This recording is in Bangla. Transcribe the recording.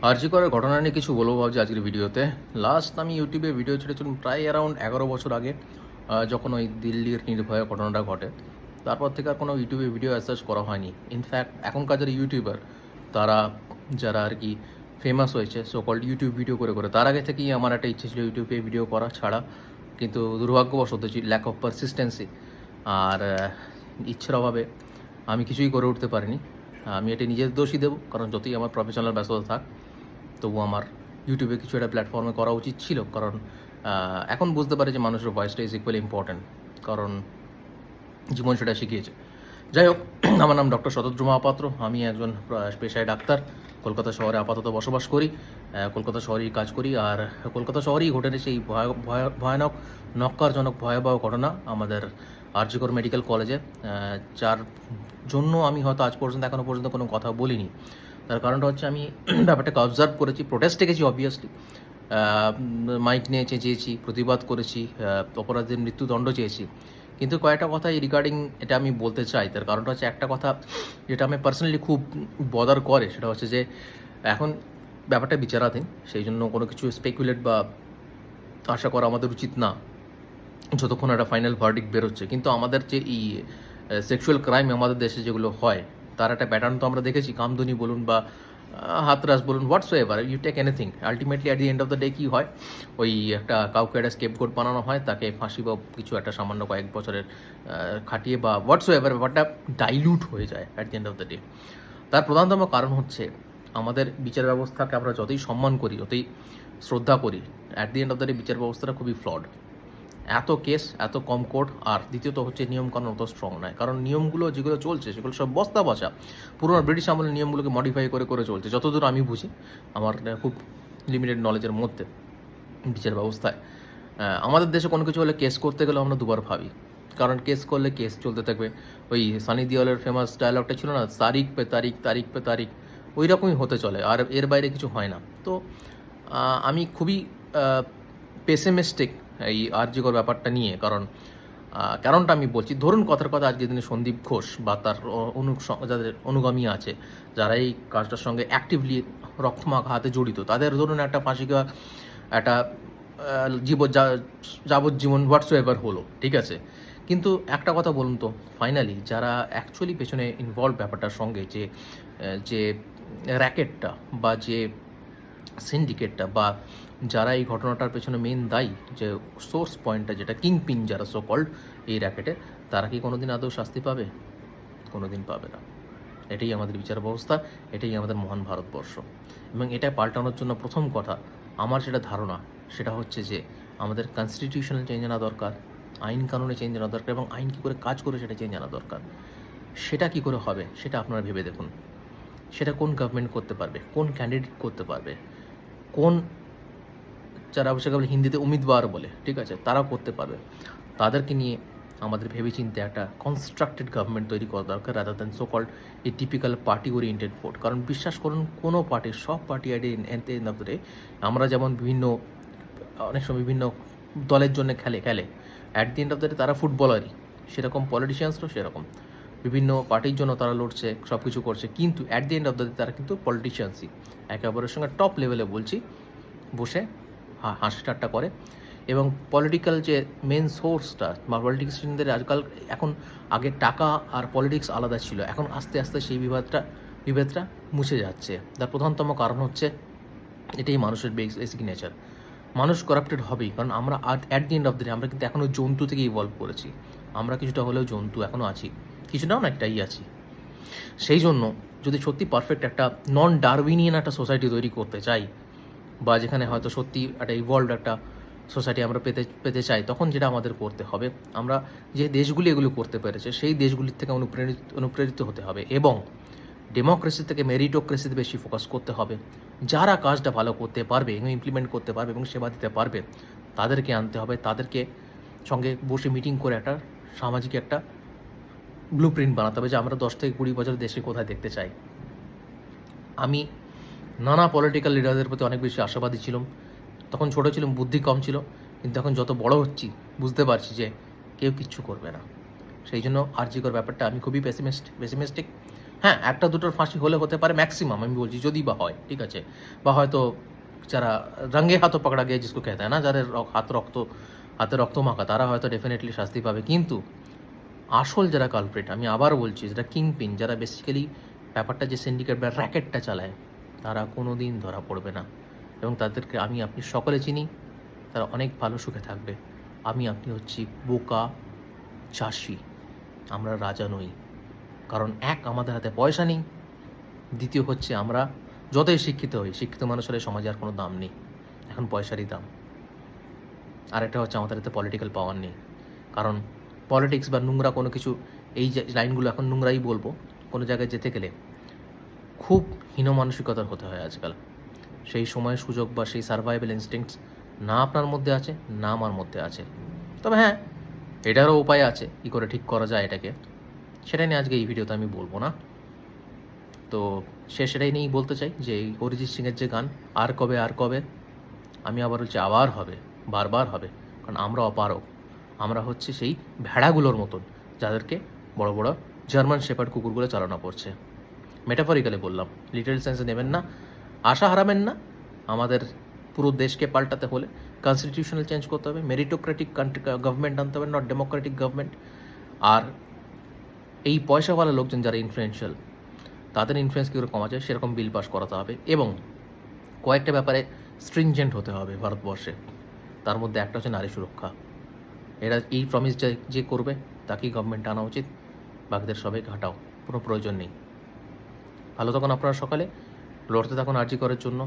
আরজি করার ঘটনা নিয়ে কিছু বলবো ভাবছি আজকের ভিডিওতে। লাস্ট আমি ইউটিউবে ভিডিও ছেড়েছিলাম প্রায় অ্যারাউন্ড 11 বছর আগে, যখন ওই দিল্লির নির্ভয়া ঘটনাটা ঘটে। তারপর থেকে আর কোনো ইউটিউবে ভিডিও অ্যাসার্চ করা হয়নি। ইনফ্যাক্ট এখনকার যারা ইউটিউবার, তারা যারা আর কি ফেমাস হয়েছে সো কল্ড ইউটিউব ভিডিও করে করে, তার আগে থেকেই আমার একটা ইচ্ছে ছিল ইউটিউবে ভিডিও করা ছাড়া, কিন্তু দুর্ভাগ্যবশত ল্যাক অফ পারসিস্টেন্সি আর ইচ্ছের অভাবে আমি কিছুই করে উঠতে পারিনি। আমি এটা নিজের দোষই দেবো, কারণ যতই আমার প্রফেশনাল ব্যস্ততা থাক তবু আমার ইউটিউবে কিছু একটা প্ল্যাটফর্মে করা উচিত ছিল। কারণ এখন বুঝতে পারি যে মানুষের ভয়েসটা ইজ ইকুয়ালি ইম্পর্ট্যান্ট, কারণ জীবন সেটা শিখিয়েছে। যাই হোক, আমার নাম ডক্টর শতদ্রু মহাপাত্র। আমি একজন পেশায় ডাক্তার। কলকাতা শহরে আপাতত বসবাস করি, কলকাতা শহরেই কাজ করি। আর কলকাতা শহরেই ঘটেছে সেই ভয়ানক নক্কারজনক ভয়াবহ ঘটনা আমাদের আরজি কর মেডিকেল কলেজে, যার জন্য আমি হয়তো আজ পর্যন্ত এখনও পর্যন্ত কোনো কথা বলিনি। তার কারণটা হচ্ছে আমি ব্যাপারটাকে অবজার্ভ করেছি, প্রোটেস্ট ডেকেছি অবভিয়াসলি, মাইক নিয়ে চেঁচিয়েছি, প্রতিবাদ করেছি, অপরাধীর মৃত্যুদণ্ড চেয়েছি। কিন্তু কয়েকটা কথা রিগার্ডিং এটা আমি বলতে চাই। তার কারণটা হচ্ছে একটা কথা যেটা আমি পার্সোনালি খুব বদার করে, সেটা হচ্ছে যে এখন ব্যাপারটা বিচারাধীন, সেই জন্য কোনো কিছু স্পেকুলেট বা আশা করা আমাদের উচিত না যতক্ষণ একটা ফাইনাল ভার্ডিক্ট বেরোচ্ছে। কিন্তু আমাদের যে এই সেক্সুয়াল ক্রাইম আমাদের দেশে যেগুলো হয়, তার একটা প্যাটার্ন তো আমরা দেখেছি। কামদুনি বলুন বা হাতরাস বলুন, whatsoever you take anything, ultimately at the end of the day কী হয়, ওই একটা কাউকে একটা স্কেপগোট বানানো হয়, তাকে ফাঁসি বা কিছু একটা সামান্য কয়েক বছরের খাটিয়ে বা হোয়াটস এভার ব্যাপারটা ডাইলুট হয়ে যায় at the end of the day. তার প্রধানতম কারণ হচ্ছে আমাদের বিচার ব্যবস্থাকে আমরা যতই সম্মান করি, যতই শ্রদ্ধা করি, at the end of the day বিচার ব্যবস্থাটা খুবই ফ্লড। এত কেস, এত কম কোর্ট, আর দ্বিতীয়ত হচ্ছে নিয়মকানুন অত স্ট্রং নয়। কারণ নিয়মগুলো যেগুলো চলছে সেগুলো সব বস্তা বসা, পুরোনো ব্রিটিশ আমলের নিয়মগুলোকে মডিফাই করে করে চলছে, যতদূর আমি বুঝি আমার খুব লিমিটেড নলেজের মধ্যে বিচার ব্যবস্থায়। আমাদের দেশে কোনো কিছু হলে কেস করতে গেলে আমরা দুবার ভাবি, কারণ কেস করলে কেস চলতে থাকবে। ওই সানি দেওয়ালের ফেমাস ডায়লগটা ছিল না, তারিখ পে তারিখ, তারিখ পে তারিখ, ওই রকমই হতে চলে, আর এর বাইরে কিছু হয় না। তো আমি খুবই পেসিমিস্টিক এই আরজিকর ব্যাপারটা নিয়ে। কারণটা আমি বলছি, ধরুন কথার কথা, আজকের দিনে সন্দীপ ঘোষ বা তার যাদের অনুগামী আছে, যারা এই কাজটার সঙ্গে অ্যাক্টিভলি রক্তমাখা হাতে জড়িত, তাদের ধরুন একটা ফাঁসি দেওয়া, একটা যাবজ্জীবন হোয়াটসএভার হলো, ঠিক আছে। কিন্তু একটা কথা বলুন তো, ফাইনালি যারা অ্যাকচুয়ালি পেছনে ইনভলভ ব্যাপারটার সঙ্গে, যে যে র্যাকেটটা বা যে সিন্ডিকেটটা বা যারা এই ঘটনাটার পেছনে মেন দায়ী, যে সোর্স পয়েন্টটা, যেটা কিংপিন যারা সো কল্ড এই র্যাকেটে, তারা কি কোনোদিন আদৌ শাস্তি পাবে? কোনোদিন পাবে না। এটাই আমাদের বিচার ব্যবস্থা, এটাই আমাদের মহান ভারতবর্ষ। এবং এটা পাল্টানোর জন্য প্রথম কথা আমার যেটা ধারণা, সেটা হচ্ছে যে আমাদের কনস্টিটিউশনাল চেঞ্জ আনা দরকার, আইন কানুনে চেঞ্জ আনা দরকার, এবং আইন কী করে কাজ করে সেটা চেঞ্জ আনা দরকার। সেটা কী করে হবে সেটা আপনারা ভেবে দেখুন। সেটা কোন গভর্নমেন্ট করতে পারবে, কোন ক্যান্ডিডেট করতে পারবে, কোন, যারা অবশ্যই হিন্দিতে উমিদবার বলে, ঠিক আছে, তারাও করতে পারবে। তাদেরকে নিয়ে আমাদের ভেবেচিন্তে একটা কনস্ট্রাক্টেড গভর্নমেন্ট তৈরি করা দরকার, রাদার দ্যান সো কল্ড এই টিপিক্যাল পার্টি ওরিয়েন্টেড ভোট। কারণ বিশ্বাস করুন, কোনো পার্টির, সব party at the end of the day, আমরা যেমন অনেক সময় বিভিন্ন দলের জন্য খেলে at the end of the day তারা ফুটবলারই, সেরকম পলিটিশিয়ানসরাও সেরকম বিভিন্ন পার্টির জন্য তারা লড়ছে, সব কিছু করছে, কিন্তু at the end of the day তারা কিন্তু পলিটিশিয়ানসই। একে অপরের সঙ্গে টপ লেভেলে বলছি বসে হাসি ঠাট্টা করে। এবং পলিটিক্যাল যে মেন সোর্সটা বা পলিটিক্সিয়ানদের আজকাল, এখন আগে টাকা আর পলিটিক্স আলাদা ছিল, এখন আস্তে আস্তে সেই বিভেদটা মুছে যাচ্ছে। তার প্রধানতম কারণ হচ্ছে এটাই মানুষের বেসিক নেচার। মানুষ করাপ্টেড হবেই, কারণ আমরা at the end of the day আমরা কিন্তু এখনও জন্তু থেকে ইভলভ করেছি। আমরা কিছুটা হলেও জন্তু এখনও আছি, কিছুটাও না, একটাই আছি। সেই জন্য যদি সত্যি পারফেক্ট একটা নন ডারউইনিয়ান একটা সোসাইটি তৈরি করতে চাই, বা যেখানে হয়তো সত্যি একটা ইভলভড একটা সোসাইটি আমরা পেতে চাই, তখন যেটা আমাদের করতে হবে, আমরা যে দেশগুলি এগুলো করতে পেরেছে সেই দেশগুলির থেকে অনুপ্রেরিত হতে হবে, এবং ডেমোক্রেসি থেকে মেরিটোক্রেসিতে বেশি ফোকাস করতে হবে। যারা কাজটা ভালো করতে পারবে এবং ইমপ্লিমেন্ট করতে পারবে এবং সেবা দিতে পারবে, তাদেরকে আনতে হবে, তাদেরকে সঙ্গে বসে মিটিং করে একটা সামাজিক একটা ব্লু প্রিন্ট বানাতে হবে, যে আমরা 10 থেকে 20 বছর দেশে কোথায় দেখতে চাই। আমি নানা পলিটিক্যাল লিডারদের প্রতি অনেক বেশি আশাবাদী ছিলাম, তখন ছোটো ছিলাম, বুদ্ধি কম ছিল, কিন্তু এখন যত বড় হচ্ছি বুঝতে পারছি যে কেউ কিচ্ছু করবে না। সেই জন্য আরজিকর ব্যাপারটা আমি খুবই পেসিমিস্টিক। হ্যাঁ, একটা দুটোর ফাঁসি হলে হতে পারে, ম্যাক্সিমাম আমি বলছি, যদি বা হয়, ঠিক আছে, বা হয়তো যারা রঙে হাতও পাকড়া গিয়ে জিসকো कहते हैं না, যাদের হাতে রক্ত মাখা, তারা হয়তো ডেফিনেটলি শাস্তি পাবে। কিন্তু আসল যারা কালপ্রিট, আমি আবার বলছি, যারা কিংপিন, যারা বেসিক্যালি ব্যাপারটা যে সিন্ডিকেট বা র্যাকেটটা চালায়, তারা কোনো দিন ধরা পড়বে না। এবং তাদেরকে আমি আপনি সকলে চিনি, তারা অনেক ভালো সুখে থাকবে। আমি আপনি হচ্ছি বোকা চাষি, আমরা রাজা নই। কারণ এক, আমাদের হাতে পয়সা নেই, দ্বিতীয় হচ্ছে আমরা যতই শিক্ষিত হই, শিক্ষিত মানুষের এই সমাজে আর কোনো দাম নেই, এখন পয়সারই দাম। আরেকটা হচ্ছে আমাদের হাতে পলিটিক্যাল পাওয়ার নেই। কারণ পলিটিক্স বা নোংরা কোনো কিছু, এই যে লাইনগুলো এখন নোংরাই বলবো, কোনো জায়গায় যেতে গেলে খুব হীন মানসিকতার হতে হয় আজকাল। সেই সময় সুযোগ বা সেই সার্ভাইভাল ইনস্টিংক্টস না আপনার মধ্যে আছে, না আমার মধ্যে আছে। তবে হ্যাঁ, এটারও উপায় আছে, কী করে ঠিক করা যায় এটাকে, সেটা নিয়ে আজকে এই ভিডিওতে আমি বলবো না। তো সেটাই নিয়েই বলতে চাই যে এই অরিজিৎ সিংয়ের যে গান আর কবে আর কবে, আমি আবার বলছি আবার হবে, বারবার হবে। কারণ আমরা অপারক, আমরা হচ্ছে সেই ভেড়াগুলোর মতন যাদেরকে বড় বড় জার্মান শেপার্ড কুকুরগুলো চালনা করছে। মেটাফরিক্যালি বললাম, লিটল সেন্সে নেবেন না, আশা হারাবেন না। আমাদের পুরো দেশকে পাল্টাতে হলে কনস্টিটিউশনাল চেঞ্জ করতে হবে, মেরিটোক্রেটিক গভর্নমেন্ট আনতে হবে, নট ডেমোক্রেটিক গভর্নমেন্ট। আর এই পয়সাওয়ালা লোকজন যারা ইনফ্লুয়েন্সিয়াল, তাদের ইনফ্লুয়েন্স কী করে কমা যায় সেরকম বিল পাস করাতে হবে। এবং কয়েকটা ব্যাপারে স্ট্রিনজেন্ট হতে হবে ভারতবর্ষে। তার মধ্যে একটা হচ্ছে নারী সুরক্ষা। এরা এই প্রমিস যে করবে তাকেই গভর্নমেন্ট আনা উচিত, বাকিদের সবাইকে হাঁটাও, কোনো প্রয়োজন নেই। ভালো থাকুন আপনারা সকালে, লড়তে থাকুন আরজি করার জন্য।